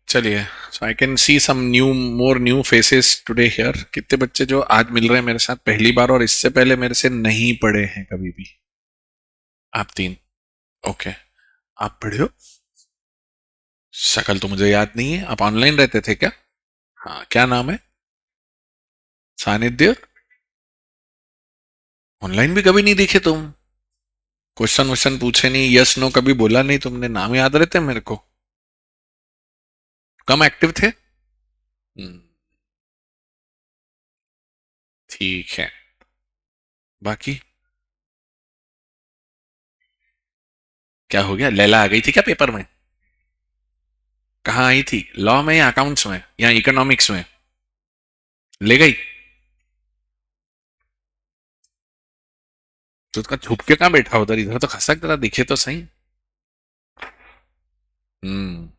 चलिए, so I can see some more new faces today here. कितने बच्चे जो आज मिल रहे हैं मेरे साथ पहली बार और इससे पहले मेरे से नहीं पढ़े हैं कभी भी? आप तीन। ओके। आप पढ़े हो? शक्ल तो मुझे याद नहीं है। आप ऑनलाइन रहते थे क्या? हाँ, क्या नाम है? सानिध्य। ऑनलाइन भी कभी नहीं दिखे तुम? क्वेश्चन वोश्चन पूछे नहीं, यस नो कभी बोला नहीं तुमने, नाम याद रहते मेरे को? कम एक्टिव थे? हम्म, ठीक है। बाकी क्या हो गया? लैला आ गई थी क्या पेपर में? कहाँ आई थी, लॉ में या अकाउंट्स में या इकोनॉमिक्स में? ले गई? तो उसका छुप के कहाँ बैठा उधर, इधर तो खसक जरा दिखे तो सही। हम्म।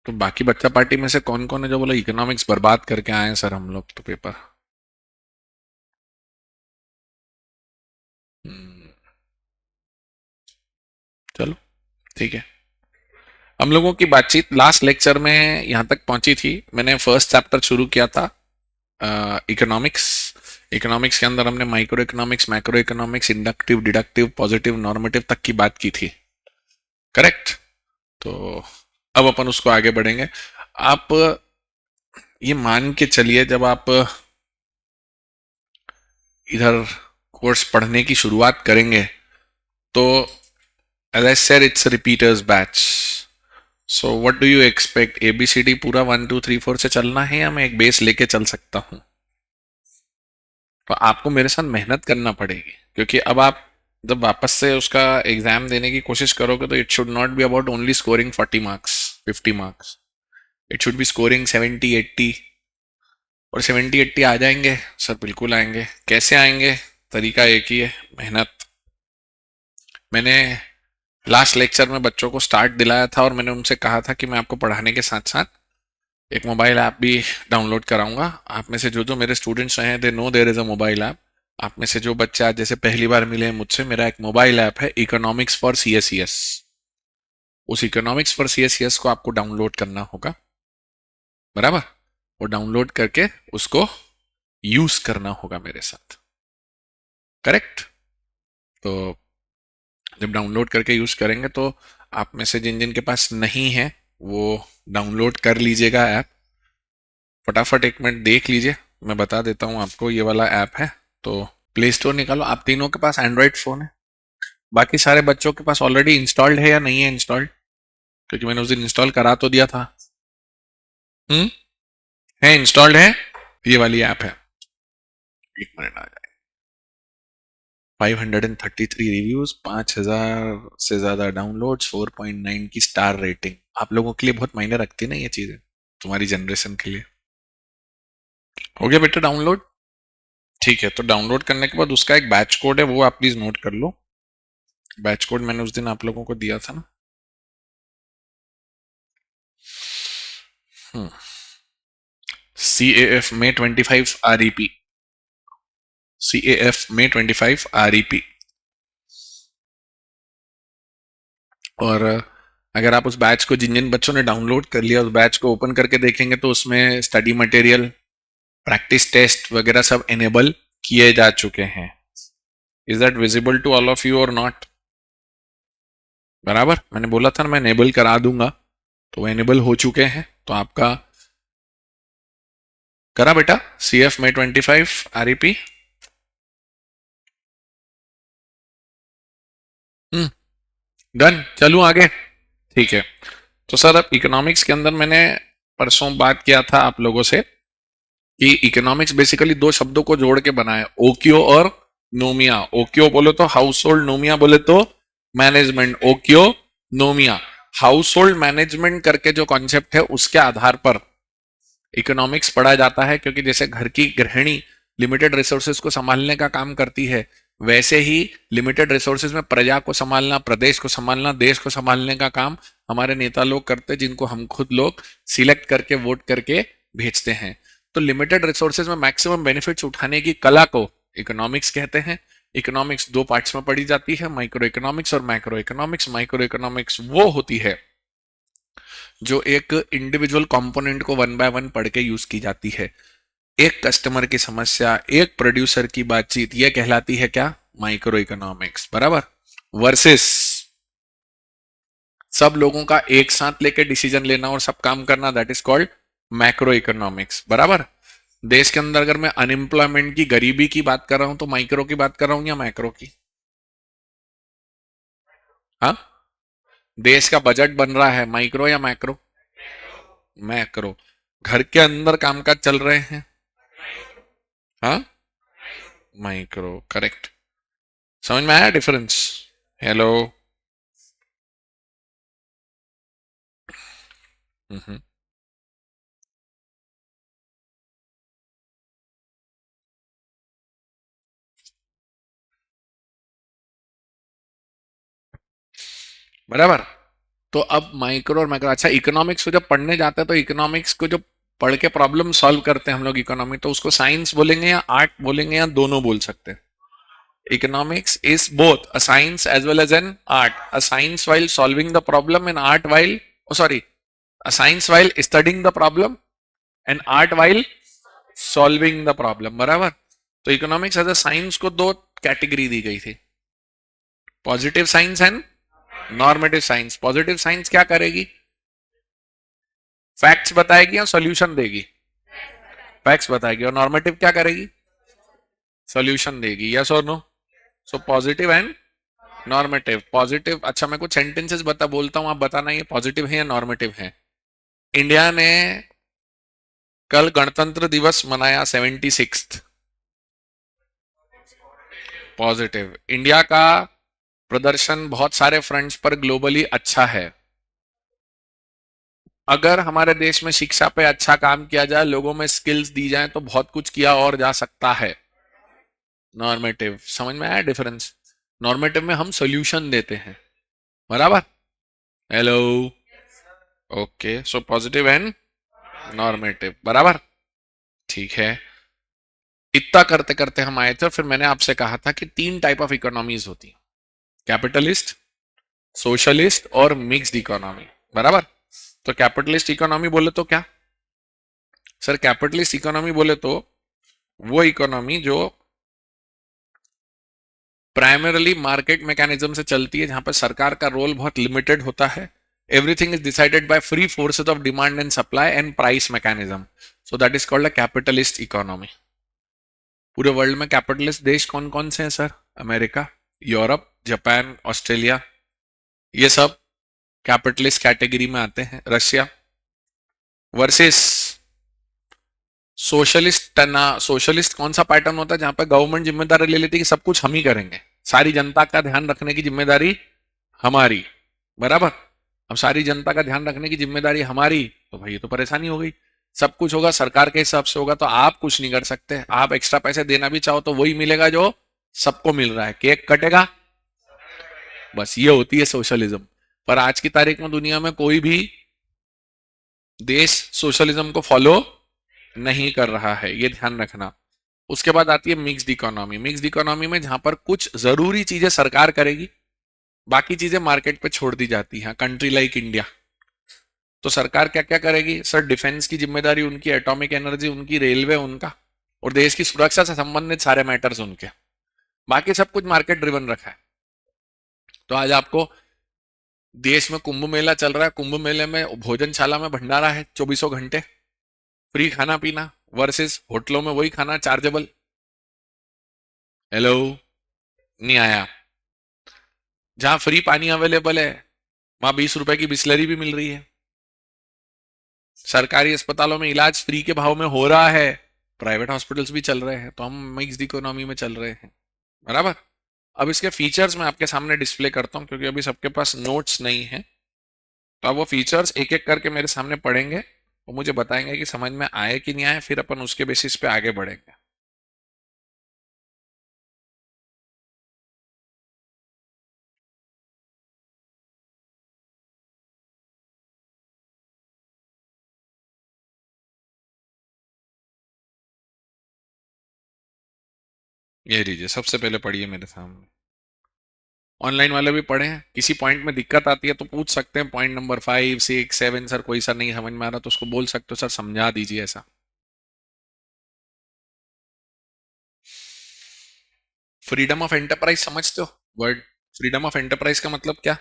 तो बाकी बच्चा पार्टी में से कौन कौन है जो बोला इकोनॉमिक्स बर्बाद करके आए हैं सर हम लोग तो पेपर? हम्म, चलो, ठीक है। हम लोगों की बातचीत लास्ट लेक्चर में यहाँ तक पहुंची थी। मैंने फर्स्ट चैप्टर शुरू किया था, इकोनॉमिक्स। इकोनॉमिक्स के अंदर हमने micro economics, macro economics, inductive, deductive, positive, normative तक की बात की थी। करेक्ट? तो अब अपन उसको आगे बढ़ेंगे। आप ये मान के चलिए, जब आप इधर कोर्स पढ़ने की शुरुआत करेंगे तो as I said it's repeaters batch. So what do you expect? A B C D पूरा 1 2 3 4 से चलना है या मैं एक बेस लेके चल सकता हूँ? तो आपको मेरे साथ मेहनत करना पड़ेगी, क्योंकि अब आप जब वापस से उसका एग्जाम देने की कोशिश करोगे तो it should not be about only scoring 40 marks, 50 marks. It should be scoring 70 80। और 70 80 आ जाएंगे सर, बिल्कुल आएंगे। कैसे आएंगे? तरीका एक ही है, मेहनत। मैंने लास्ट लेक्चर में बच्चों को स्टार्ट दिलाया था और मैंने उनसे कहा था कि मैं आपको पढ़ाने के साथ साथ एक मोबाइल ऐप भी डाउनलोड कराऊंगा। आप में से जो जो मेरे स्टूडेंट्स हैं they know there is a mobile app. आप में से जो बच्चे आज जैसे पहली बार मिले हैं मुझसे, मेरा एक मोबाइल ऐप है इकोनॉमिक्स फॉर सीएसईएस। उस इकोनॉमिक्स फॉर सीएसईएस को आपको डाउनलोड करना होगा, बराबर? वो डाउनलोड करके उसको यूज करना होगा मेरे साथ। करेक्ट? तो जब डाउनलोड करके यूज करेंगे तो आप में से जिन जिन के पास नहीं है वो डाउनलोड कर लीजिएगा ऐप। फटाफट 1 मिनट देख लीजिए, मैं बता देता हूँ आपको। ये वाला ऐप है, तो प्ले स्टोर निकालो। आप तीनों के पास एंड्रॉइड फोन है? बाकी सारे बच्चों के पास ऑलरेडी इंस्टॉल्ड है या नहीं है इंस्टॉल्ड? क्योंकि मैंने उस दिन इंस्टॉल करा तो दिया था। हम्म, है इंस्टॉल्ड है? ये वाली ऐप है। 1 मिनट आ जाए। 533 रिव्यूज, 5,000 से ज्यादा डाउनलोड्स, 4.9 की स्टार रेटिंग। आप लोगों के लिए बहुत मायने रखती ना ये चीजें, तुम्हारी जनरेशन के लिए। हो गया बेटा डाउनलोड? ठीक है, तो डाउनलोड करने के बाद उसका एक बैच कोड है, वो आप प्लीज नोट कर लो। बैच कोड मैंने उस दिन आप लोगों को दिया था ना। CAF May 25 REP। CAF May 25 REP। और अगर आप उस बैच को, जिन जिन बच्चों ने डाउनलोड कर लिया, उस बैच को ओपन करके देखेंगे तो उसमें स्टडी मटेरियल, प्रैक्टिस टेस्ट वगैरह सब एनेबल किए जा चुके हैं। Is that visible to all of you और नॉट? बराबर, मैंने बोला था ना मैं एनेबल करा दूंगा, तो वो एनेबल हो चुके हैं। तो आपका करा बेटा CF May 25 REP? डन, चलूं आगे? ठीक है। तो सर अब इकोनॉमिक्स के अंदर मैंने परसों बात किया था आप लोगों से कि इकोनॉमिक्स बेसिकली दो शब्दों को जोड़ के बना है, ओक्यो और नोमिया। ओक्यो बोले तो हाउस होल्ड, नोमिया बोले तो मैनेजमेंट। ओक्यो नोमिया, हाउस होल्ड मैनेजमेंट करके जो कॉन्सेप्ट है उसके आधार पर इकोनॉमिक्स पढ़ा जाता है। क्योंकि जैसे घर की गृहिणी लिमिटेड रिसोर्सेज को संभालने का काम करती है, वैसे ही लिमिटेड रिसोर्सेज में प्रजा को संभालना, प्रदेश को संभालना, देश को संभालने का काम हमारे नेता लोग करते हैं, जिनको हम खुद लोग सिलेक्ट करके वोट करके भेजते हैं। तो लिमिटेड रिसोर्सेज में मैक्सिमम बेनिफिट्स उठाने की कला को इकोनॉमिक्स कहते हैं। इकोनॉमिक्स दो पार्ट्स में पढ़ी जाती है, माइक्रो इकोनॉमिक्स और मैक्रो इकोनॉमिक्स। माइक्रो इकोनॉमिक्स वो होती है जो एक इंडिविजुअल कंपोनेंट को वन बाय वन पढ़ के यूज की जाती है। एक कस्टमर की समस्या, एक प्रोड्यूसर की बातचीत, यह कहलाती है क्या? माइक्रो इकोनॉमिक्स, बराबर। वर्सेस सब लोगों का एक साथ लेके डिसीजन लेना और सब काम करना, that is called macro economics, बराबर। देश के अंदर अगर मैं अनएम्प्लॉयमेंट की, गरीबी की बात कर रहा हूं तो माइक्रो की बात कर रहा हूं या मैक्रो की? हाँ, देश का बजट बन रहा है, माइक्रो या मैक्रो? मैक्रो। घर के अंदर कामकाज चल रहे हैं, हाँ, माइक्रो, करेक्ट। समझ में आया डिफरेंस? हेलो। हम्म, बराबर। तो अब माइक्रो और मैक्रो, अच्छा इकोनॉमिक्स को जब पढ़ने जाते हैं तो इकोनॉमिक्स को जो पढ़ के प्रॉब्लम सॉल्व करते हैं हम लोग इकोनॉमी, तो उसको साइंस बोलेंगे या आर्ट बोलेंगे या दोनों बोल सकते हैं? Economics is both a science as well as an art. A science while solving the problem and art while, oh sorry, a science while studying the problem and art while solving the problem, बराबर। तो economics as a science को दो category दी गई थी, positive science and normative science. Positive science क्या करेगी? Facts बताएगी या सॉल्यूशन देगी? फैक्ट्स बताएगी। और नॉर्मेटिव क्या करेगी? सॉल्यूशन देगी। यस और no? So positive and normative. Positive, अच्छा मैं कुछ सेंटेंसेस बोलता हूं, आप बताना ये पॉजिटिव है या नॉर्मेटिव है। इंडिया ने कल गणतंत्र दिवस मनाया, 76th। पॉजिटिव। इंडिया का प्रदर्शन बहुत सारे फ्रंट्स पर ग्लोबली अच्छा है। अगर हमारे देश में शिक्षा पे अच्छा काम किया जाए, लोगों में स्किल्स दी जाए, तो बहुत कुछ किया और जा सकता है। नॉर्मेटिव। समझ में आया डिफरेंस? नॉर्मेटिव में हम सोल्यूशन देते हैं, बराबर। Hello. Okay, so positive and normative, बराबर। ठीक है। इतना करते करते हम आए थे, फिर मैंने आपसे कहा था कि तीन टाइप ऑफ इकोनॉमीज होती हैं, कैपिटलिस्ट, सोशलिस्ट और मिक्स्ड इकोनॉमी, बराबर। तो कैपिटलिस्ट इकोनॉमी बोले तो क्या? सर कैपिटलिस्ट इकोनॉमी बोले तो वो इकोनॉमी जो प्राइमरली मार्केट मैकेनिज्म से चलती है, जहां पर सरकार का रोल बहुत लिमिटेड होता है। Everything is decided by free forces of demand and supply and price mechanism. So that is called a capitalist economy. पूरे वर्ल्ड में कैपिटलिस्ट देश कौन कौन से हैं sir? America, Europe, Japan, Australia, ये सब कैपिटलिस्ट कैटेगरी में आते हैं। रशिया। वर्सेस सोशलिस्ट ना, सोशलिस्ट कौन सा पैटर्न होता है जहां पर गवर्नमेंट जिम्मेदारी ले लेती है कि सब कुछ हम ही करेंगे, सारी जनता का ध्यान रखने की जिम्मेदारी हमारी, बराबर। अब सारी जनता का ध्यान रखने की जिम्मेदारी हमारी, तो भाई ये तो परेशानी हो गई। सब कुछ होगा सरकार के हिसाब से होगा, तो आप कुछ नहीं कर सकते। आप एक्स्ट्रा पैसे देना भी चाहो तो वही मिलेगा जो सबको मिल रहा है, केक कटेगा, बस ये होती है सोशलिज्म। पर आज की तारीख में दुनिया में कोई भी देश सोशलिज्म को फॉलो नहीं कर रहा है, ये ध्यान रखना। उसके बाद आती है मिक्स्ड इकोनॉमी। मिक्स्ड इकोनॉमी में जहां पर कुछ जरूरी चीजें सरकार करेगी, बाकी चीजें मार्केट पे छोड़ दी जाती हैं। कंट्री लाइक इंडिया, तो सरकार क्या क्या करेगी सर? डिफेंस की जिम्मेदारी उनकी, एटॉमिक एनर्जी उनकी, रेलवे उनका, और देश की सुरक्षा से संबंधित सारे मैटर्स उनके। बाकी सब कुछ मार्केट ड्रिवन रखा है। तो आज आपको देश में कुंभ मेला चल रहा है, कुंभ मेले में भोजनशाला में भंडारा है 24 घंटे, फ्री खाना पीना, वर्सेस होटलों में वही खाना चार्जेबल। हेलो, नहीं आया? जहां फ्री पानी अवेलेबल है, वहां 20 रुपए की बिस्लरी भी मिल रही है। सरकारी अस्पतालों में इलाज फ्री के भाव में हो रहा है, प्राइवेट हॉस्पिटल्स भी चल रहे हैं, तो हम मिक्स्ड इकोनॉमी में चल रहे हैं, बराबर। अब इसके फीचर्स मैं आपके सामने डिस्प्ले करता हूं, क्योंकि अभी सबके पास नोट्स नहीं है। तो अब वो फीचर्स एक एक करके मेरे सामने पढ़ेंगे, वो मुझे बताएंगे कि समझ में आए कि नहीं आए, फिर अपन उसके बेसिस पे आगे बढ़ेंगे। ये लीजिए, सबसे पहले पढ़िए मेरे सामने। ऑनलाइन वाले भी पढ़े हैं, किसी पॉइंट में दिक्कत आती है तो पूछ सकते हैं, पॉइंट नंबर 5, 6, 7 सर कोई सर नहीं समझ में आ रहा तो उसको बोल सकते हो सर समझा दीजिए ऐसा। फ्रीडम ऑफ एंटरप्राइज समझते हो वर्ड? फ्रीडम ऑफ एंटरप्राइज का मतलब क्या?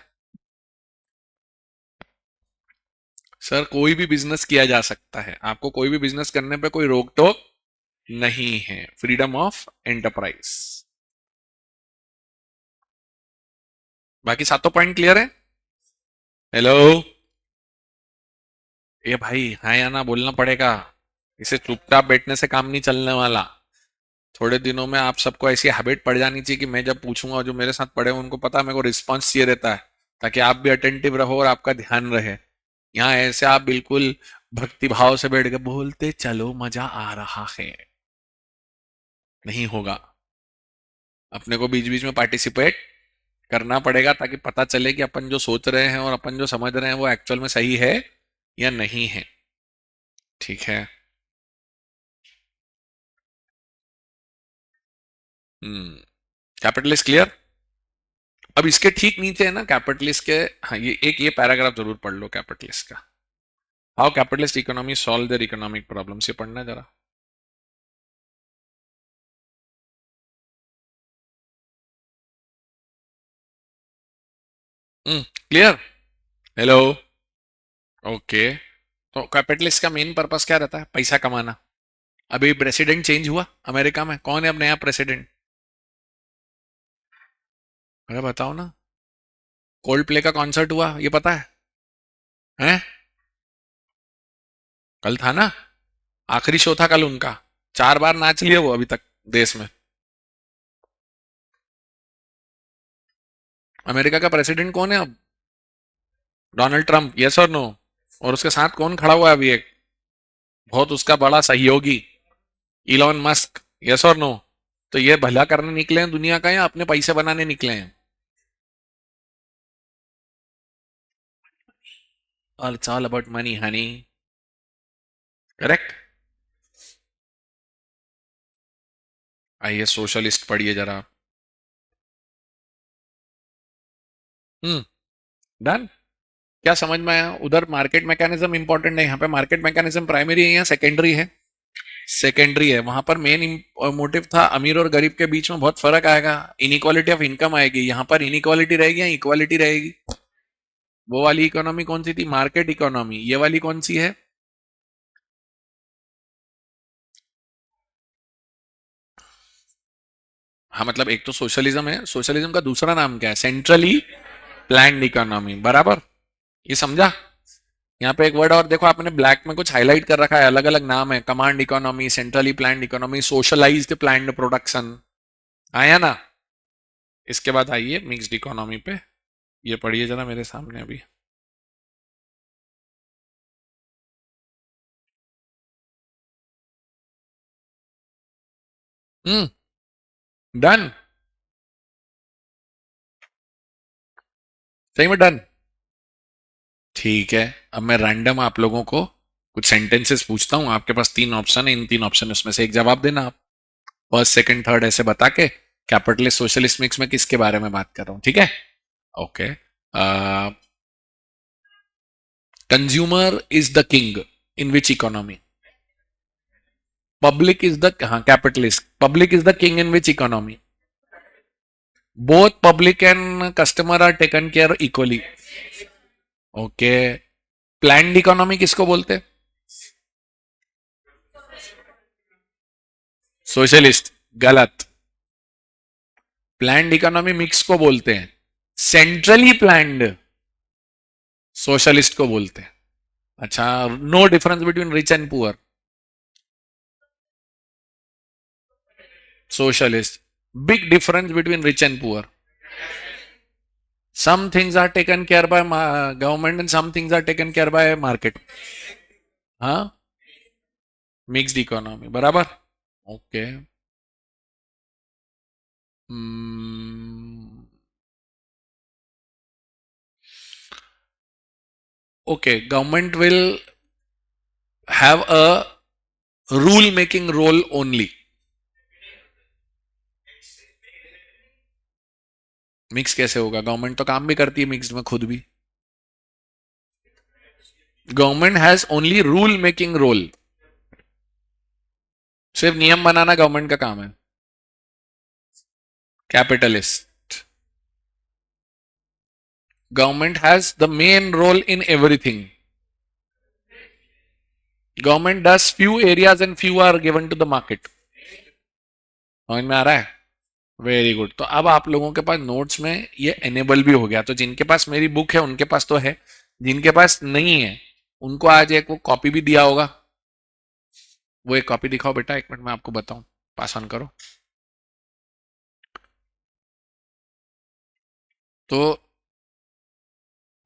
सर कोई भी बिजनेस किया जा सकता है, आपको कोई भी बिजनेस करने पे कोई रोक टोक नहीं है। Freedom of enterprise. बाकी सातों पॉइंट क्लियर है? हेलो? ये भाई हाँ या ना बोलना पड़ेगा, इसे चुपचाप बैठने से काम नहीं चलने वाला। थोड़े दिनों में आप सबको ऐसी हैबिट पड़ जानी चाहिए कि मैं जब पूछूंगा, जो मेरे साथ पढ़े हैं, उनको पता है मेरे को रिस्पॉन्स चाहिए रहता है, ताकि आप भी अटेंटिव रहो और आपका ध्यान रहे। यहाँ ऐसे आप बिल्कुल भक्ति भाव से बैठ के बोलते चलो मजा आ रहा है, नहीं होगा। अपने को बीच बीच में पार्टिसिपेट करना पड़ेगा, ताकि पता चले कि अपन जो सोच रहे हैं और अपन जो समझ रहे हैं वो एक्चुअल में सही है या नहीं है। ठीक है। हम्म। Capitalist clear? अब इसके ठीक नीचे है ना कैपिटलिस्ट के, हाँ ये पैराग्राफ जरूर पढ़ लो कैपिटलिस्ट का। How capitalist economy solve their economic problems, ये पढ़ना है जरा। क्लियर? हेलो? ओके। तो कैपिटलिस्ट का मेन पर्पस क्या रहता है? पैसा कमाना। अभी प्रेसिडेंट चेंज हुआ अमेरिका में, कौन है अब नया प्रेसिडेंट? अरे बताओ ना। कोल्ड प्ले का कॉन्सर्ट हुआ, ये पता है? हैं? कल था ना, आखिरी शो था कल उनका। 4 बार नाच लिया वो अभी तक देश में। अमेरिका का प्रेसिडेंट कौन है अब? डोनाल्ड ट्रंप, यस और नो? और उसके साथ कौन खड़ा हुआ है अभी एक बहुत उसका बड़ा सहयोगी, इलॉन मस्क, यस और नो? तो ये भला करने निकले हैं दुनिया का या अपने पैसे बनाने निकले हैं? और it's all about money Honey. Correct. आइए सोशलिस्ट पढ़िए जरा। हम्म। डन। क्या समझ में आया? उधर मार्केट मैकेनिज्म इंपॉर्टेंट है, यहाँ पे मार्केट मैकेनिज्म प्राइमरी है या सेकेंडरी है? सेकेंडरी है। वहां पर मेन मोटिव था अमीर और गरीब के बीच में बहुत फर्क आएगा, इनइक्वालिटी ऑफ इनकम आएगी। यहाँ पर इनइक्वालिटी रहेगी या इक्वालिटी रहेगी? वो वाली इकोनॉमी कौन सी थी? Market economy. ये वाली कौन सी है? हाँ मतलब एक तो सोशलिज्म है, सोशलिज्म का दूसरा नाम क्या है? सेंट्रली प्लान्ड इकोनॉमी, बराबर। ये समझा? यहाँ पे एक वर्ड और देखो, आपने ब्लैक में कुछ हाईलाइट कर रखा है, अलग अलग नाम है, command economy, centrally planned economy, socialised planned production. आया ना? इसके बाद आइए मिक्स्ड इकोनॉमी पे। ये पढ़िए जरा मेरे सामने अभी। हम्म। डन। सही में डन। ठीक है। अब मैं रैंडम आप लोगों को कुछ सेंटेंसेस पूछता हूं, आपके पास 3 ऑप्शन है, इन 3 ऑप्शन में से एक जवाब देना आप। फर्स्ट सेकंड थर्ड ऐसे बता के कैपिटलिस्ट सोशलिस्ट मिक्स में किसके बारे में बात कर रहा हूं, ठीक है? Okay. Consumer is the king in which economy? Public is the, हाँ capitalist, public is the king in which economy? Both public and customer are taken care equally. Okay. Planned economy किसको बोलते हैं? सोशलिस्ट। गलत। Planned economy mix को बोलते हैं, centrally planned socialist को बोलते हैं। अच्छा। No difference between rich and poor? Socialist. Big difference between rich and poor. Some things are taken care by government and some things are taken care by market. हाँ, mixed economy, बराबर। Okay. Okay, government will have a rule making role only. Mix कैसे होगा? Government तो काम भी करती है mix में खुद भी. Government has only rule making role. सिर्फ नियम बनाना गवर्नमेंट का काम है. Capitalist. Government has the main role in everything. Government does few areas and few are given to the market. समझ में आ रहा है? Very good. तो अब आप लोगों के पास नोट्स में ये एनेबल भी हो गया. तो जिनके पास मेरी बुक है उनके पास तो है, जिनके पास नहीं है उनको आज एक वो कॉपी भी दिया होगा. वो एक कॉपी दिखाओ बेटा, एक मिनट में आपको बताऊं. पास ऑन करो. तो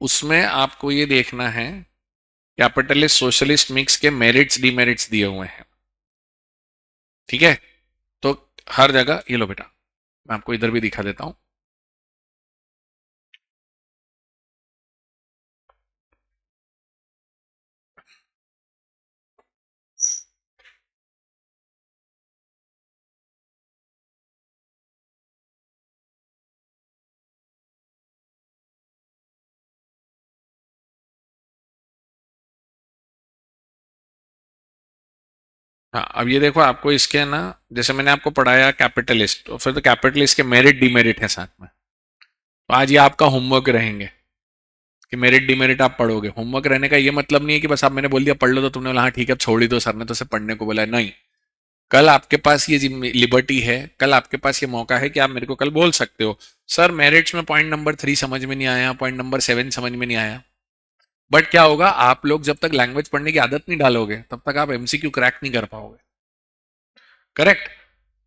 उसमें आपको ये देखना है कैपिटलिस्ट सोशलिस्ट मिक्स के मेरिट्स डिमेरिट्स दिए हुए हैं. ठीक है? तो हर जगह ये लो बेटा, मैं आपको इधर भी दिखा देता हूं. हाँ, अब ये देखो आपको इसके ना, जैसे मैंने आपको पढ़ाया कैपिटलिस्ट, तो फिर तो कैपिटलिस्ट के मेरिट डिमेरिट है साथ में. तो आज ये आपका होमवर्क रहेंगे कि मेरिट डिमेरिट आप पढ़ोगे. होमवर्क रहने का ये मतलब नहीं है कि बस आप, मैंने बोल दिया पढ़ लो तो तुमने बोला हाँ ठीक है अब छोड़ ही दो, सर ने तो सिर्फ पढ़ने को बोला है. नहीं, कल आपके पास ये लिबर्टी है, कल आपके पास ये मौका है कि आप मेरे को कल बोल सकते हो सर मेरिट्स में पॉइंट नंबर 3 समझ में नहीं आया, पॉइंट नंबर 7 समझ में नहीं आया. बट क्या होगा, आप लोग जब तक लैंग्वेज पढ़ने की आदत नहीं डालोगे तब तक आप एमसीक्यू क्रैक नहीं कर पाओगे. करेक्ट?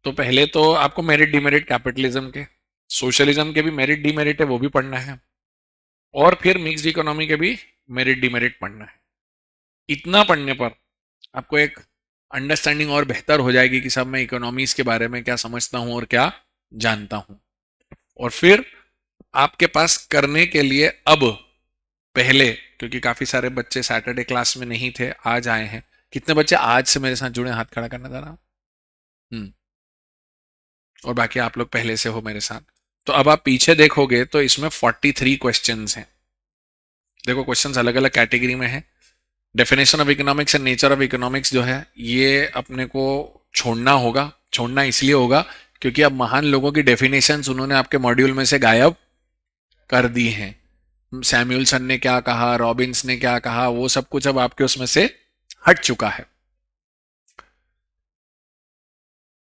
तो पहले तो आपको मेरिट डिमेरिट कैपिटलिज्म के, सोशलिज्म के भी मेरिट डिमेरिट है वो भी पढ़ना है, और फिर मिक्स्ड इकोनॉमी के भी मेरिट डिमेरिट पढ़ना है. इतना पढ़ने पर आपको एक अंडरस्टैंडिंग और बेहतर हो जाएगी कि सब मैं इकोनॉमीज के बारे में क्या समझता हूं और क्या जानता हूं. और फिर आपके पास करने के लिए अब, पहले, क्योंकि काफी सारे बच्चे सैटरडे क्लास में नहीं थे, आज आए हैं. कितने बच्चे आज से मेरे साथ जुड़े, हाथ खड़ा करना जरा. हम्म. और बाकी आप लोग पहले से हो मेरे साथ. तो अब आप पीछे देखोगे तो इसमें 43 क्वेश्चंस हैं. देखो क्वेश्चंस अलग अलग कैटेगरी में है. Definition of economics and nature of economics जो है ये अपने को छोड़ना होगा. छोड़ना इसलिए होगा क्योंकि अब महान लोगों की डेफिनेशंस उन्होंने आपके मॉड्यूल में से गायब कर दी हैं. सैमुअलसन ने क्या कहा, रॉबिन्स ने क्या कहा, वो सब कुछ अब आपके उसमें से हट चुका है.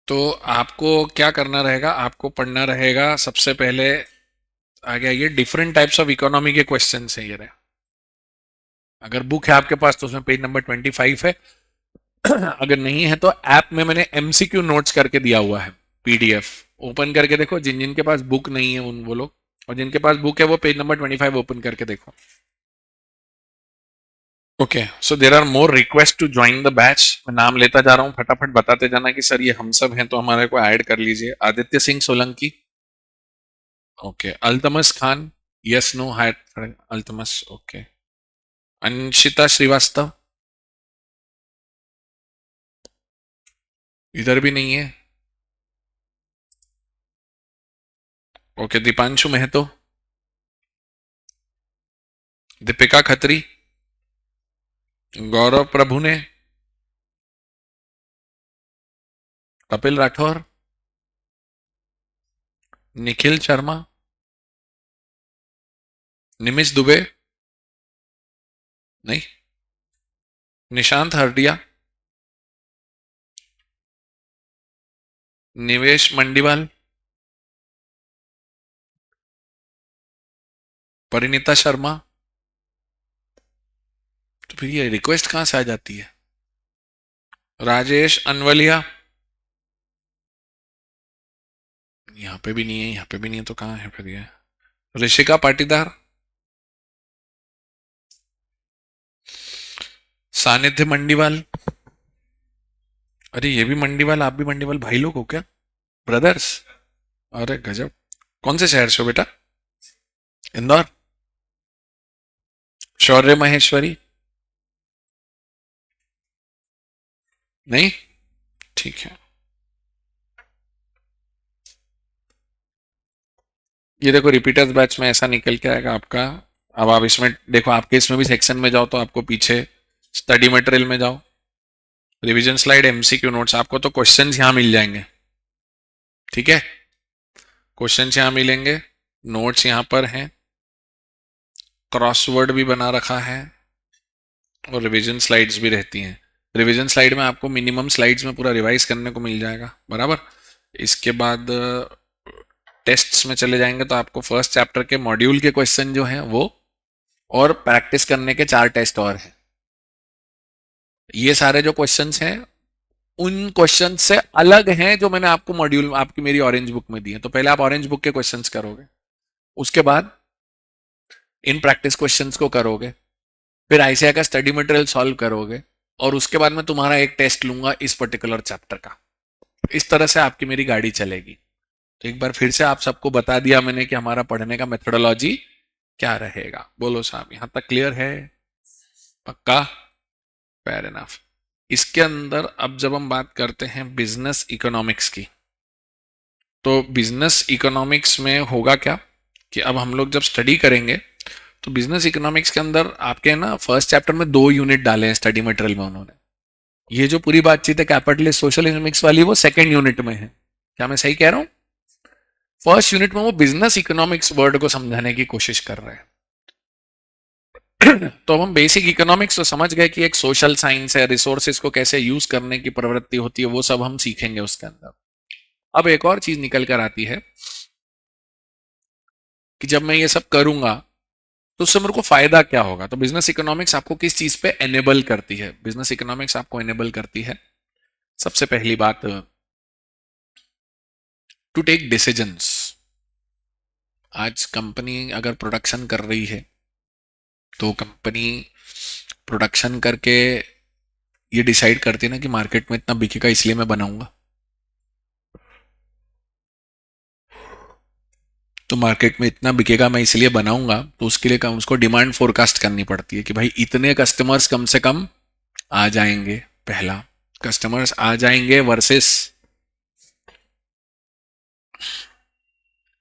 तो आपको क्या करना रहेगा, आपको पढ़ना रहेगा सबसे पहले. आ गया ये डिफरेंट टाइप्स ऑफ इकोनॉमी के क्वेश्चन है ये रहे. अगर बुक है आपके पास तो उसमें पेज नंबर 25 है. अगर नहीं है तो ऐप में मैंने एमसीक्यू नोट्स करके दिया हुआ है, पीडीएफ. ओपन करके देखो, जिन जिनके पास बुक नहीं है उन वो लोग, और जिनके पास बुक है वो पेज नंबर 25 ओपन करके देखो. Okay, so there are more request to join the batch. मैं नाम लेता जा रहा हूँ, फटाफट बताते जाना कि सर ये हम सब हैं तो हमारे को ऐड कर लीजिए. Aditya Singh Solanki. Okay. Altamas Khan. Yes no hi. Altamas. Okay. Anshita Srivastava. इधर भी नहीं है. ओके. दीपांशु महतो. दीपिका खत्री. गौरव प्रभु ने. कपिल राठौर. निखिल शर्मा. निमिष दुबे. नहीं. निशांत हरडिया. निवेश मंडीवाल. परिणीता शर्मा. तो फिर ये रिक्वेस्ट कहां से आ जाती है? राजेश अनवलिया. यहाँ पे भी नहीं है, यहाँ पे भी नहीं है, तो कहाँ है फिर ये? ऋषिका पाटीदार. सानिध्य मंडीवाल. अरे ये भी मंडीवाल, आप भी मंडीवाल, भाई लोग हो क्या? ब्रदर्स. अरे गजब. कौन से शहर से हो बेटा? इंदौर. शौर्य महेश्वरी. नहीं. ठीक है. ये देखो रिपीटर्स बैच में ऐसा निकल के आएगा आपका। अब आप इसमें देखो, आपके इसमें भी सेक्शन में जाओ तो आपको पीछे स्टडी मटेरियल में जाओ, रिवीजन स्लाइड, एमसीक्यू नोट्स, आपको तो क्वेश्चंस यहाँ मिल जाएंगे। ठीक है, क्वेश्चंस यहाँ मिलेंगे, नोट्स यहाँ पर हैं, क्रॉसवर्ड भी बना रखा है, और रिवीजन स्लाइड्स भी रहती हैं। रिवीजन स्लाइड में आपको मिनिमम स्लाइड्स में पूरा रिवाइज करने को मिल जाएगा, बराबर। इसके बाद टेस्ट्स में चले जाएंगे तो आपको फर्स्ट चैप्टर के मॉड्यूल के क्वेश्चन जो हैं वो, और प्रैक्टिस करने के 4 टेस्ट और हैं। ये सारे जो क्वेश्चंस हैं उन क्वेश्चन से अलग हैं जो मैंने आपको मॉड्यूल आपकी मेरी ऑरेंज बुक में दी है। तो पहले आप ऑरेंज बुक के क्वेश्चंस करोगे, उसके बाद इन प्रैक्टिस क्वेश्चंस को करोगे, फिर आईसीआई का स्टडी मटेरियल सॉल्व करोगे, और उसके बाद मैं तुम्हारा एक टेस्ट लूंगा इस पर्टिकुलर चैप्टर का। इस तरह से आपकी मेरी गाड़ी चलेगी। तो एक बार फिर से आप सबको बता दिया मैंने कि हमारा पढ़ने का मेथोडोलॉजी क्या रहेगा। बोलो साहब, यहां तक क्लियर है? पक्का? Fair enough. इसके अंदर अब जब हम बात करते हैं बिजनेस इकोनॉमिक्स की, तो बिजनेस इकोनॉमिक्स में होगा क्या कि अब हम लोग जब स्टडी करेंगे तो बिजनेस इकोनॉमिक्स के अंदर आपके ना फर्स्ट चैप्टर में 2 यूनिट डाले हैं स्टडी मटेरियल में उन्होंने। ये जो पूरी बातचीत है कैपिटलिस्ट सोशल इकोनॉमिक्स वाली, वो सेकंड यूनिट में है। क्या मैं सही कह रहा हूं? फर्स्ट यूनिट में वो बिजनेस इकोनॉमिक्स वर्ड को समझाने की कोशिश कर रहे हैं। तो हम बेसिक इकोनॉमिक्स तो समझ गए कि एक सोशल साइंस है, रिसोर्सेज को कैसे यूज करने की प्रवृत्ति होती है, वो सब हम सीखेंगे उसके अंदर। अब एक और चीज निकल कर आती है कि जब मैं ये सब करूंगा तो उससे मेरे को फायदा क्या होगा। तो बिजनेस इकोनॉमिक्स आपको किस चीज पे एनेबल करती है? बिजनेस इकोनॉमिक्स आपको एनेबल करती है, सबसे पहली बात, टू टेक डिसीजंस। आज कंपनी अगर प्रोडक्शन कर रही है तो कंपनी प्रोडक्शन करके ये डिसाइड करती है ना कि मार्केट में इतना बिकेगा इसलिए मैं बनाऊंगा। तो मार्केट में इतना बिकेगा मैं इसलिए बनाऊंगा, तो उसके लिए उसको डिमांड फोरकास्ट करनी पड़ती है कि भाई इतने कस्टमर्स कम से कम आ जाएंगे। पहला, कस्टमर्स आ जाएंगे वर्सेस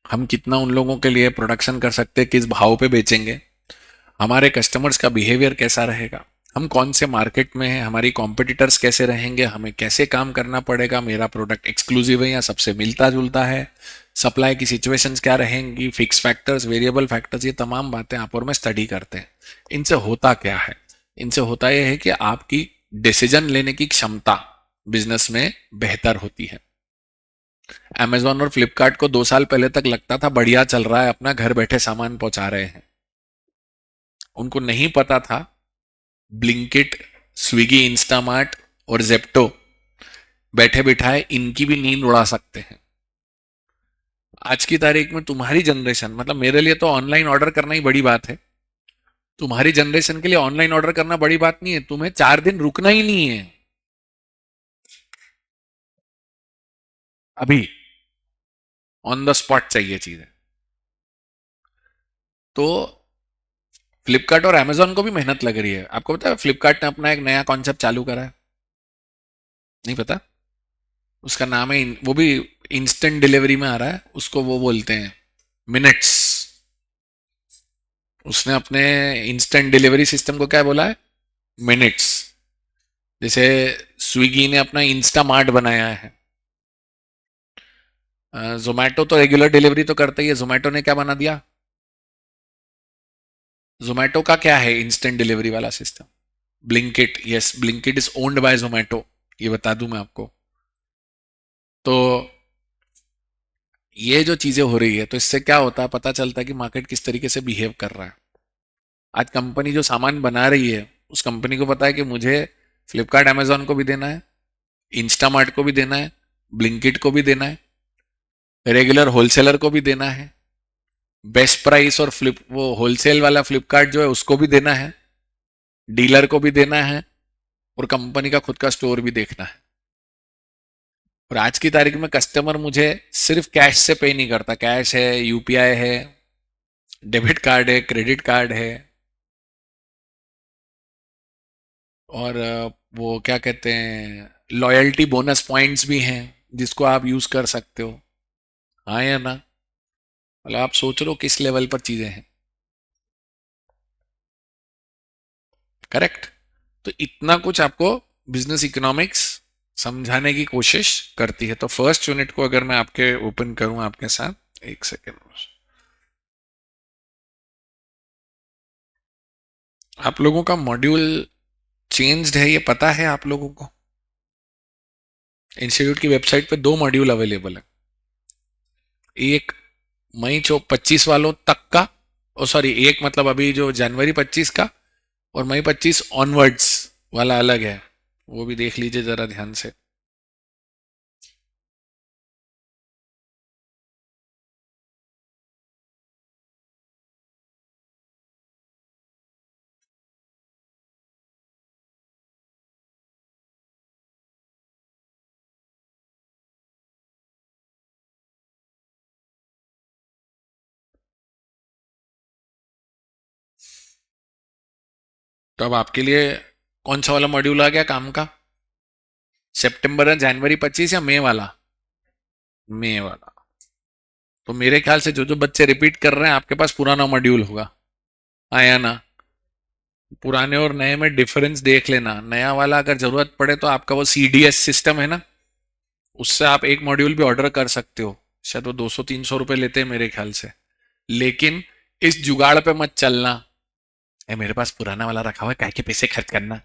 हम कितना उन लोगों के लिए प्रोडक्शन कर सकते हैं, किस भाव पे बेचेंगे, हमारे कस्टमर्स का बिहेवियर कैसा रहेगा, हम कौन से मार्केट में हैं, हमारी कॉम्पिटिटर्स कैसे रहेंगे, हमें कैसे काम करना पड़ेगा, मेरा प्रोडक्ट एक्सक्लूसिव है या सबसे मिलता जुलता है, सप्लाई की सिचुएशंस क्या रहेंगी, फिक्स फैक्टर्स, वेरिएबल फैक्टर्स, ये तमाम बातें आप और मैं स्टडी करते हैं। इनसे होता क्या है? इनसे होता यह है कि आपकी डिसीजन लेने की क्षमता बिजनेस में बेहतर होती है। अमेजॉन और फ्लिपकार्ट को 2 साल पहले तक लगता था बढ़िया चल रहा है, अपना घर बैठे सामान पहुंचा रहे हैं। उनको नहीं पता था ब्लिंकिट, स्विगी, इंस्टामार्ट और जेप्टो बैठे बिठाए इनकी भी नींद उड़ा सकते हैं। आज की तारीख में तुम्हारी जनरेशन, मतलब मेरे लिए तो ऑनलाइन ऑर्डर करना ही बड़ी बात है, तुम्हारी जनरेशन के लिए ऑनलाइन ऑर्डर करना बड़ी बात नहीं है। तुम्हें 4 दिन रुकना ही नहीं है, अभी ऑन द स्पॉट चाहिए चीजें। तो फ्लिपकार्ट और अमेजॉन को भी मेहनत लग रही है। आपको पता है फ्लिपकार्ट ने अपना एक नया कॉन्सेप्ट चालू करा है? नहीं पता? उसका नाम है वो भी इंस्टेंट डिलीवरी में आ रहा है, उसको वो बोलते हैं मिनट्स। उसने अपने इंस्टेंट डिलीवरी सिस्टम को क्या बोला है? मिनट्स। जैसे स्विगी ने अपना इंस्टा मार्ट बनाया है, जोमेटो तो रेगुलर डिलीवरी तो करता ही है, जोमेटो ने क्या बना दिया? जोमेटो का क्या है इंस्टेंट डिलीवरी वाला system? Blinkit. Yes, Blinkit is owned by Zomato, ये बता दूं मैं आपको। तो ये जो चीजें हो रही है, तो इससे क्या होता है, पता चलता है कि मार्केट किस तरीके से बिहेव कर रहा है। आज कंपनी जो सामान बना रही है, उस कंपनी को पता है कि मुझे फ्लिपकार्ट अमेजोन को भी देना है, इंस्टामार्ट को भी देना है, ब्लिंकिट को भी देना है, रेगुलर होलसेलर को भी देना है, बेस्ट प्राइस और फ्लिप वो होलसेल वाला फ्लिपकार्ट जो है उसको भी देना है, डीलर को भी देना है, और कंपनी का खुद का स्टोर भी देखना है। और आज की तारीख में कस्टमर मुझे सिर्फ कैश से पे नहीं करता, कैश है, यूपीआई है, डेबिट कार्ड है, क्रेडिट कार्ड है, और वो क्या कहते हैं, लॉयल्टी बोनस पॉइंट्स भी हैं जिसको आप यूज कर सकते हो। हाँ या ना? मतलब आप सोच लो किस लेवल पर चीजें हैं। करेक्ट। तो इतना कुछ आपको बिजनेस इकोनॉमिक्स समझाने की कोशिश करती है। तो फर्स्ट यूनिट को अगर मैं आपके ओपन करूं आपके साथ, एक सेकेंड। आप लोगों का मॉड्यूल चेंज्ड है, ये पता है आप लोगों को? इंस्टीट्यूट की वेबसाइट पे दो मॉड्यूल अवेलेबल है। एक मई 25 वालों तक का, ओ सॉरी, एक मतलब अभी जो जनवरी 25 का, और मई 25 ऑनवर्ड्स वाला अलग है। वो भी देख लीजिए जरा ध्यान से। तो अब आपके लिए कौन सा वाला मॉड्यूल आ गया काम का? सितंबर या जनवरी 25 या मई वाला? मई वाला। तो मेरे ख्याल से जो जो बच्चे रिपीट कर रहे हैं, आपके पास पुराना मॉड्यूल होगा, आया ना? पुराने और नए में डिफरेंस देख लेना। नया वाला अगर जरूरत पड़े तो आपका वो सीडीएस सिस्टम है ना, उससे आप एक मॉड्यूल भी ऑर्डर कर सकते हो। शायद वो 200-300 रुपए लेते हैं मेरे ख्याल से। लेकिन इस जुगाड़ पे मत चलना, मेरे पास पुराना वाला रखा हुआ है, काय के पैसे खर्च करना।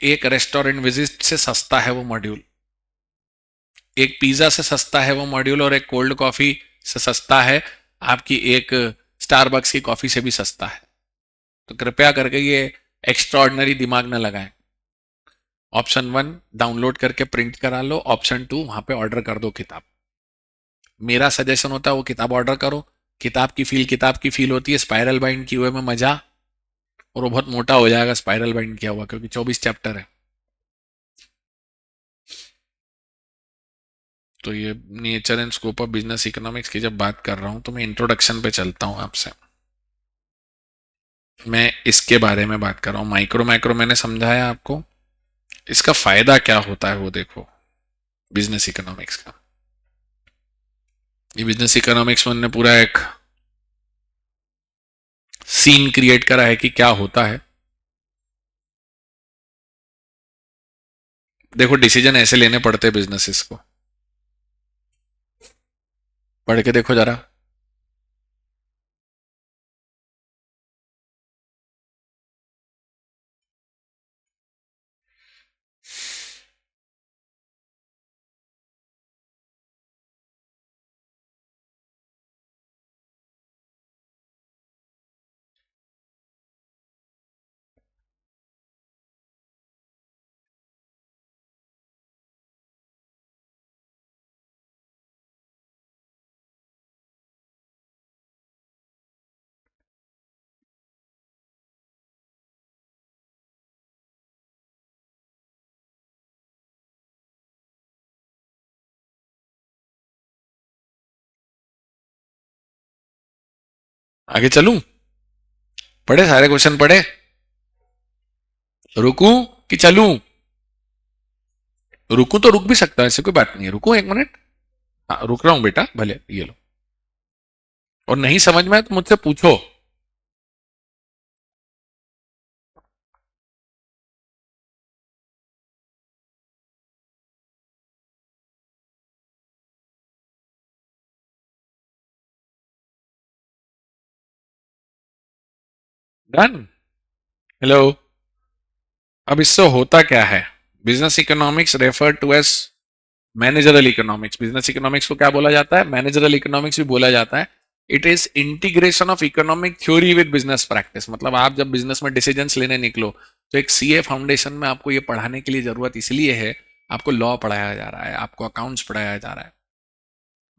एक रेस्टोरेंट विजिट से सस्ता है वो मॉड्यूल, एक पिज्जा से सस्ता है वो मॉड्यूल, और एक कोल्ड कॉफी से सस्ता है, आपकी एक स्टारबक्स की कॉफी से भी सस्ता है। तो कृपया करके ये एक्स्ट्रा ऑर्डिनरी दिमाग न लगाएं। ऑप्शन 1 डाउनलोड करके प्रिंट करा लो, ऑप्शन 2 वहां पे ऑर्डर कर दो किताब। मेरा सजेशन होता है वो किताब ऑर्डर करो। किताब की फील होती है, स्पाइरल बाइंड किए हुए में मजा, और वो बहुत मोटा हो जाएगा स्पाइरल बाइंड किया हुआ, क्योंकि 24 चैप्टर है। तो ये nature and scope of business economics की जब बात कर रहा हूं, तो मैं इंट्रोडक्शन पे चलता हूं आपसे। मैं इसके बारे में बात कर रहा हूँ। माइक्रो माइक्रो मैंने समझाया आपको, इसका फायदा क्या होता है वो देखो बिजनेस इकोनॉमिक्स का। ये बिजनेस इकोनॉमिक्स में उन्होंने पूरा एक सीन क्रिएट करा है कि क्या होता है। देखो डिसीजन ऐसे लेने पड़ते हैं बिजनेसेस को, पढ़ के देखो जरा। आगे चलूं? पढ़े सारे क्वेश्चन पढ़े? रुकूं कि चलूं? रुकूं तो रुक भी सकता है, ऐसे कोई बात नहीं है। रुकूं 1 मिनट? हाँ रुक रहा हूं बेटा, भले ये लो। और नहीं समझ में आए तो मुझसे पूछो। डन। हेलो। अब इससे होता क्या है? Business economics refer to as managerial economics. Business economics को क्या बोला जाता है? मैनेजरल इकोनॉमिक्स भी बोला जाता है। It is integration of economic theory with business practice. मतलब आप जब बिजनेस में डिसीजंस लेने निकलो, तो एक सीए फाउंडेशन में आपको ये पढ़ाने की लिए जरूरत इसलिए है, आपको लॉ पढ़ाया जा रहा है, आपको अकाउंट्स पढ़ाया जा रहा है,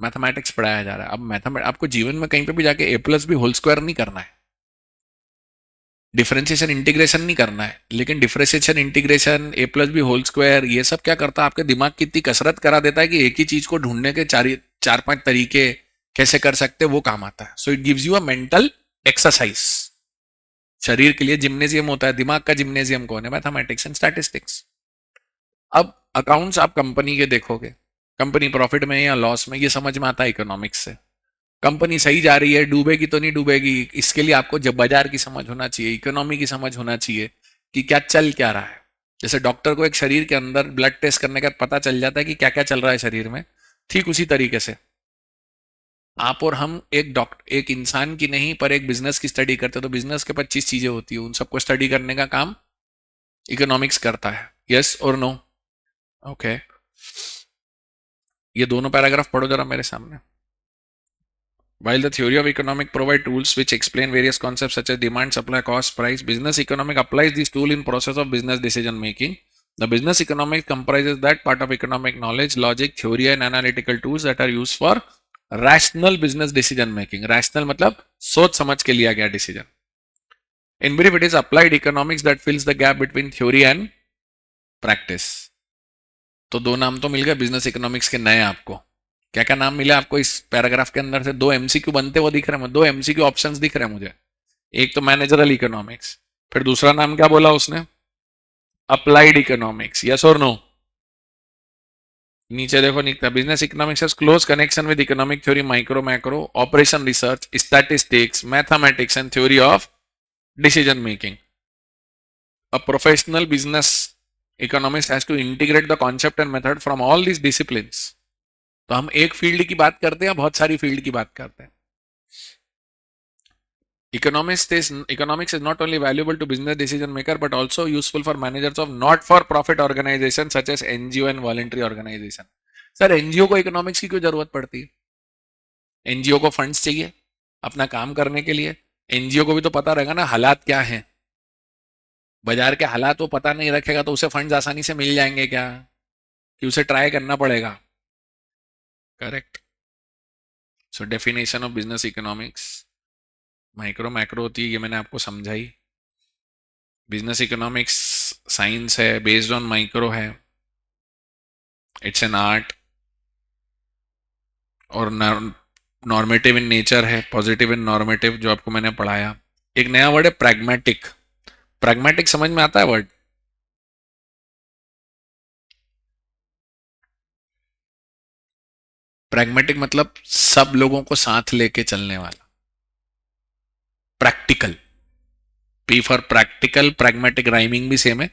मैथमेटिक्स पढ़ाया जा रहा है। अब मैथमेटिक्स आपको जीवन में कहीं पे भी जाके ए प्लस भी होल स्क्वायर नहीं करना है, डिफरेंशिएशन इंटीग्रेशन नहीं करना है। लेकिन डिफरेंशिएशन इंटीग्रेशन ए प्लस बी होल स्क्वायर ये सब क्या करता है? आपके दिमाग की इतनी कसरत करा देता है कि एक ही चीज को ढूंढने के चार पांच तरीके कैसे कर सकते हैं वो काम आता है। So it gives you a mental exercise. शरीर के लिए जिम्नेजियम होता है, दिमाग का जिम्नेजियम कौन है? Mathematics and statistics. अब अकाउंट्स आप कंपनी के देखोगे, कंपनी प्रॉफिट में है या लॉस में, ये समझ में आता है इकोनॉमिक्स से। कंपनी सही जा रही है, डूबेगी तो नहीं डूबेगी, इसके लिए आपको जब बाजार की समझ होना चाहिए, इकोनॉमी की समझ होना चाहिए कि क्या चल क्या रहा है। जैसे डॉक्टर को एक शरीर के अंदर ब्लड टेस्ट करने का पता चल जाता है कि क्या क्या चल रहा है शरीर में, ठीक उसी तरीके से आप और हम एक इंसान की नहीं पर एक बिजनेस की स्टडी करते हैं, तो बिजनेस के 25 चीजें होती है, उन सबको स्टडी करने का काम इकोनॉमिक्स करता है। यस और नो? ओके, ये दोनों पैराग्राफ पढ़ो जरा मेरे सामने। While the theory of economic provide tools which explain various concepts such as demand, supply, cost, price, business economic applies these tools in process of business decision making. The business economics comprises that part of economic knowledge, logic, theory and analytical tools that are used for rational business decision making. Rational मतलब सोच समझ के लिया गया decision. In brief, it is applied economics that fills the gap between theory and practice. तो दो नाम तो मिल गए बिजनेस इकोनॉमिक्स के नए आपको। क्या क्या नाम मिला आपको इस पैराग्राफ के अंदर से? दो एमसीक्यू बनते हुए दिख रहे हैं, दो एमसीक्यू ऑप्शंस दिख रहे हैं मुझे। एक तो मैनेजरल इकोनॉमिक्स, फिर दूसरा नाम क्या बोला उसने? Applied economics. यस और नो? नीचे देखो निकला business economics has close connection with economic theory, micro macro, operation research, statistics, mathematics and theory of decision making. A professional business economics has to integrate the concept and method from all this disciplines. तो हम एक field की बात करते हैं, बहुत सारी field की बात करते हैं। Economics is not only valuable to business decision maker but also useful for managers of not for profit organizations such as NGO and voluntary organization. Sir NGO को इकोनॉमिक्स की क्यों जरूरत पड़ती है? एनजीओ को फंड्स चाहिए अपना काम करने के लिए, एनजीओ को भी तो पता रहेगा ना हालात क्या हैं, बाजार के हालात वो पता नहीं रखेगा तो उसे फंड्स आसानी से मिल जाएंगे क्या, कि उसे ट्राई करना पड़ेगा? Correct. So definition of business economics, micro macro होती है, ये मैंने आपको समझाई। बिजनेस इकोनॉमिक्स साइंस है, बेस्ड ऑन माइक्रो है, इट्स एन आर्ट, और नॉर्मेटिव इन नेचर है, पॉजिटिव इन नॉर्मेटिव जो आपको मैंने पढ़ाया। एक नया वर्ड है प्रैग्मेटिक। प्रैग्मेटिक समझ में आता है वर्ड? प्रैग्मेटिक मतलब सब लोगों को साथ लेके चलने वाला। Practical, P for practical, pragmatic rhyming भी सेम है।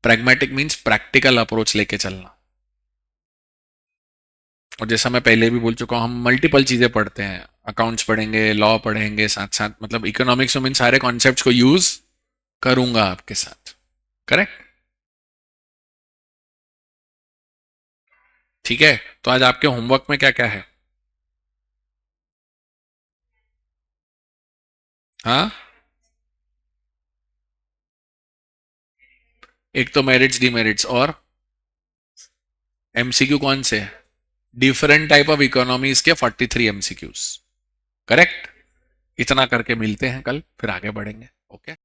प्रैग्मेटिक मींस प्रैक्टिकल अप्रोच लेके चलना। और जैसा मैं पहले भी बोल चुका हूं, हम मल्टीपल चीजें पढ़ते हैं, अकाउंट्स पढ़ेंगे, लॉ पढ़ेंगे, साथ साथ मतलब इकोनॉमिक्स में इन सारे कॉन्सेप्ट्स को यूज करूंगा आपके साथ। करेक्ट? ठीक है, तो आज आपके होमवर्क में क्या क्या है? हाँ, एक तो मेरिट्स डिमेरिट्स, और एमसीक्यू कौन से? डिफरेंट टाइप ऑफ इकोनॉमीज के 43 एमसीक्यूज। करेक्ट? इतना करके मिलते हैं कल, फिर आगे बढ़ेंगे। ओके।